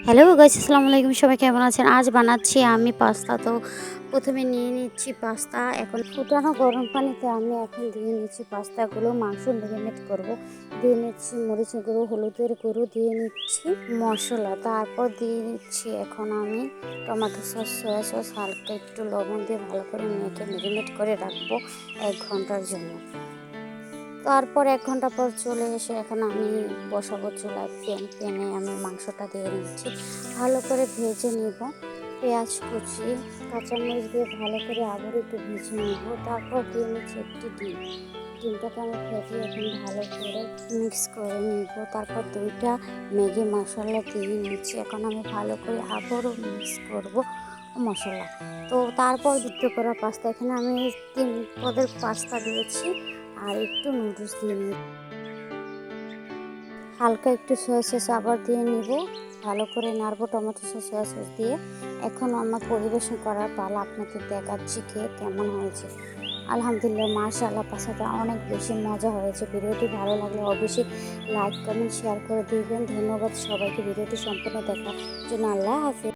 Hello guys, আসসালামু আলাইকুম। সবাই কেমন আছেন? আজ বানাচ্ছি আমি পাস্তা। তো প্রথমে নিয়ে নিচ্ছি পাস্তা। এখন ফুটানো গরম পানিতে আমি এখন দিয়ে নিচ্ছি পাস্তাগুলো। মাংস মেরিনেট করব। দিয়ে নিচ্ছি মরিচের গুঁড়ো, হলুদের গুঁড়ো, দিয়ে নিচ্ছি মশলা। তারপর দিয়ে নিচ্ছি এখন আমি টমেটো সস, সয়া সস, হালকা একটু লবণ দিয়ে ভালো করে মেখে মেরিনেট করে রাখবো 1 ঘন্টার জন্য। তারপর 1 ঘন্টা পর চলে এসে এখন আমি বসাবো চুলায় প্যানে আমি মাংসটা দিয়ে নিচ্ছি, ভালো করে ভেজে নিব। পেঁয়াজ কুচি, কাঁচামরিচ দিয়ে ভালো করে আবার একটু ভেজে নিব। তারপর দিয়ে নিচ্ছি একটি ডিমটাকে আমি ফেটিয়ে এখন ভালো করে মিক্স করে নিব। তারপর 2টা ম্যাগি মশলা দিয়ে নিচ্ছি। এখন আমি ভালো করে আবারও মিক্স করব মশলা। তো তারপর যুক্ত করা পাস্তা, এখানে আমি 3 পদের পাস্তা দিয়েছি আর একটু নুডলস দিয়ে নিব। হালকা একটু সয়া সস আবার দিয়ে নিব, ভালো করে নাড়বো টমেটো সস, সয়া সস দিয়ে। এখন আমার পরিবেশন করার পালা, আপনাদের দেখাচ্ছি খেয়ে কেমন হয়েছে। আলহামদুলিল্লাহ, মাশাআল্লাহ, পাস্তাটা অনেক বেশি মজা হয়েছে। ভিডিওটি ভালো লাগলে অবশ্যই লাইক, কমেন্ট, শেয়ার করে দিবেন। ধন্যবাদ সবাইকে ভিডিওটি সম্পূর্ণ দেখার জন্য। আল্লাহ হাফেজ।